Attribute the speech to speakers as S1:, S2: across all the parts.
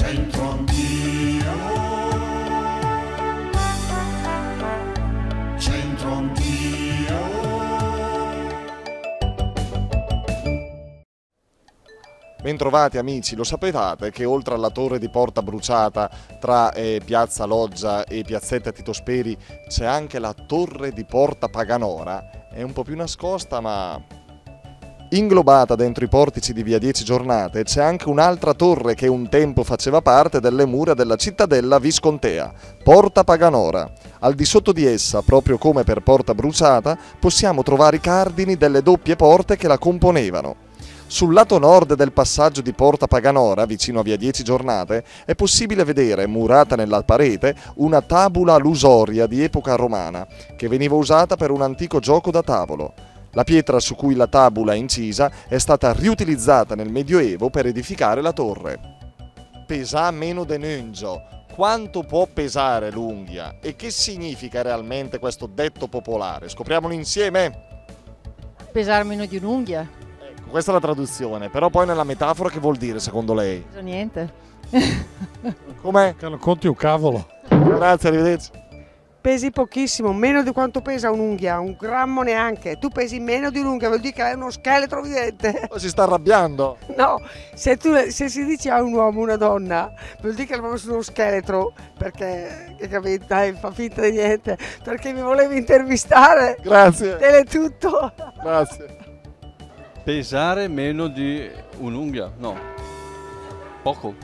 S1: Centro Anch'io, Centro Anch'io.
S2: Bentrovati amici, lo sapevate che oltre alla torre di Porta Bruciata tra Piazza Loggia e Piazzetta Tito Speri c'è anche la torre di Porta Paganora? È un po' più nascosta, ma inglobata dentro i portici di via 10 Giornate c'è anche un'altra torre che un tempo faceva parte delle mura della cittadella viscontea, Porta Paganora. Al di sotto di essa, proprio come per Porta Bruciata, possiamo trovare i cardini delle doppie porte che la componevano. Sul lato nord del passaggio di Porta Paganora, vicino a via 10 Giornate, è possibile vedere, murata nella parete, una tabula lusoria di epoca romana, che veniva usata per un antico gioco da tavolo. La pietra su cui la tabula è incisa è stata riutilizzata nel Medioevo per edificare la torre. Pesa meno denungio. Quanto può pesare l'unghia? E che significa realmente questo detto popolare? Scopriamolo insieme!
S3: Pesare meno di un'unghia?
S2: Ecco, questa è la traduzione, però poi nella metafora che vuol dire secondo lei?
S3: Non niente.
S2: Com'è?
S4: Che non conti un cavolo.
S2: Grazie, arrivederci.
S5: Pesi pochissimo, meno di quanto pesa un'unghia, un grammo neanche. Tu pesi meno di un'unghia, vuol dire che hai uno scheletro vivente.
S2: Si sta arrabbiando.
S5: No, se si dice a un uomo, una donna, vuol dire che è proprio su uno scheletro, perché, che capito, dai, fa finta di niente, perché mi volevi intervistare.
S2: Grazie.
S5: Teletutto.
S2: Grazie.
S6: Pesare meno di un'unghia? No, poco.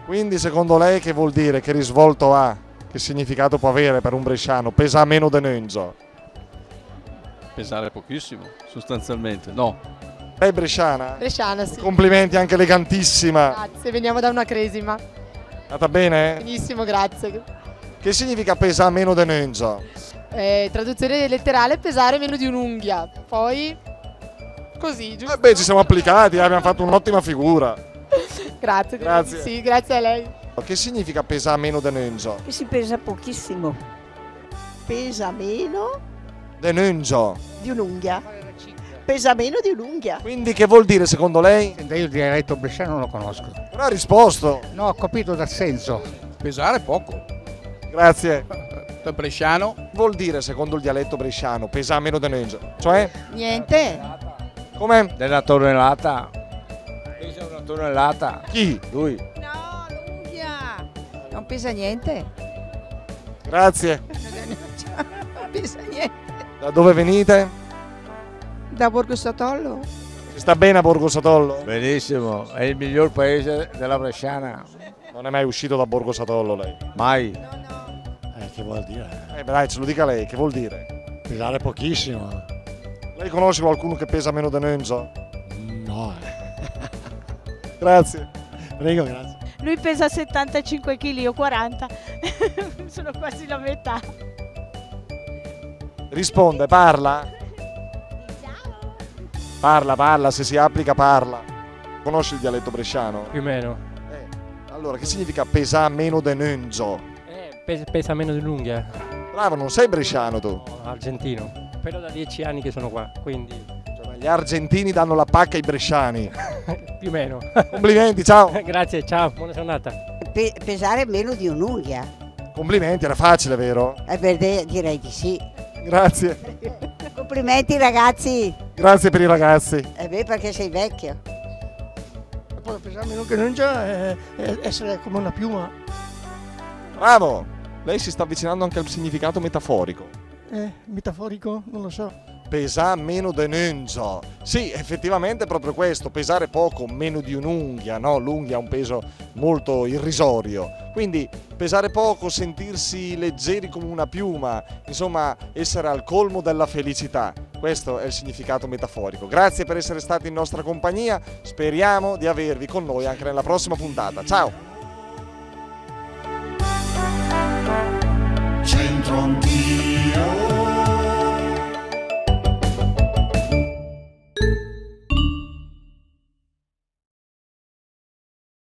S2: Quindi secondo lei che vuol dire? Che risvolto ha? Che significato può avere per un bresciano? Pesa meno denuncio.
S6: Pesare pochissimo, sostanzialmente, no.
S2: Lei è bresciana?
S7: Bresciana, sì.
S2: Complimenti, anche elegantissima.
S7: Grazie, veniamo da una cresima.
S2: È andata bene?
S7: Benissimo, grazie.
S2: Che significa pesa meno denuncio?
S7: Traduzione letterale, pesare meno di un'unghia. Poi, così, giusto?
S2: Beh, ci siamo applicati, abbiamo fatto un'ottima figura.
S7: Grazie.
S2: Grazie.
S7: Sì, grazie a lei.
S2: Che significa pesa meno denuncio?
S8: Che si pesa pochissimo. Pesa meno
S2: Denuncio.
S8: di un'unghia. Pesa meno di un'unghia.
S2: Quindi che vuol dire secondo lei?
S4: Io il dialetto bresciano non lo conosco.
S2: Non ha risposto.
S4: No, ho capito dal senso.
S9: Pesare poco.
S2: Grazie.
S9: Da bresciano?
S2: Vuol dire secondo il dialetto bresciano pesa meno denuncio? Cioè?
S3: Niente.
S2: Com'è?
S10: Della tonnellata. Pesa una tonnellata.
S2: Chi?
S10: Lui.
S3: No, l'unghia. Non pesa niente.
S2: Grazie.
S3: Non pesa niente.
S2: Da dove venite?
S3: Da Borgo Satollo?
S2: Si sta bene a Borgo Satollo?
S10: Benissimo, è il miglior paese della Bresciana.
S2: Non è mai uscito da Borgo Satollo lei?
S10: Mai.
S4: Che vuol dire?
S2: Dai, ce lo dica lei, che vuol dire?
S4: Pesare pochissimo.
S2: Lei conosce qualcuno che pesa meno denuncio?
S4: No.
S2: Grazie.
S4: Prego, grazie.
S11: Lui pesa 75 kg, io 40. Sono quasi la metà.
S2: Risponde, parla? Parla, se si applica parla. Conosci il dialetto bresciano?
S12: Più o meno.
S2: Allora, che significa pesa meno denuncio?
S12: Pesa meno di l'unghia.
S2: Bravo, non sei bresciano tu?
S12: No, argentino. Però da 10 anni che sono qua, quindi...
S2: Cioè, gli argentini danno la pacca ai bresciani.
S12: Più o meno.
S2: Complimenti, ciao.
S12: Grazie, ciao, buona giornata.
S8: Pesare meno di un'unghia.
S2: Complimenti, era facile, vero?
S8: Direi di sì.
S2: Grazie.
S8: Complimenti ragazzi.
S2: Grazie per i ragazzi.
S8: Perché sei vecchio.
S5: Poi pesare meno che non già è essere come una piuma.
S2: Bravo. Lei si sta avvicinando anche al significato metaforico.
S5: Metaforico? Non lo so.
S2: Pesa meno denuncio. Sì, effettivamente è proprio questo, pesare poco, meno di un'unghia, no? L'unghia ha un peso molto irrisorio. Quindi pesare poco, sentirsi leggeri come una piuma, insomma, essere al colmo della felicità. Questo è il significato metaforico. Grazie per essere stati in nostra compagnia, speriamo di avervi con noi anche nella prossima puntata. Ciao!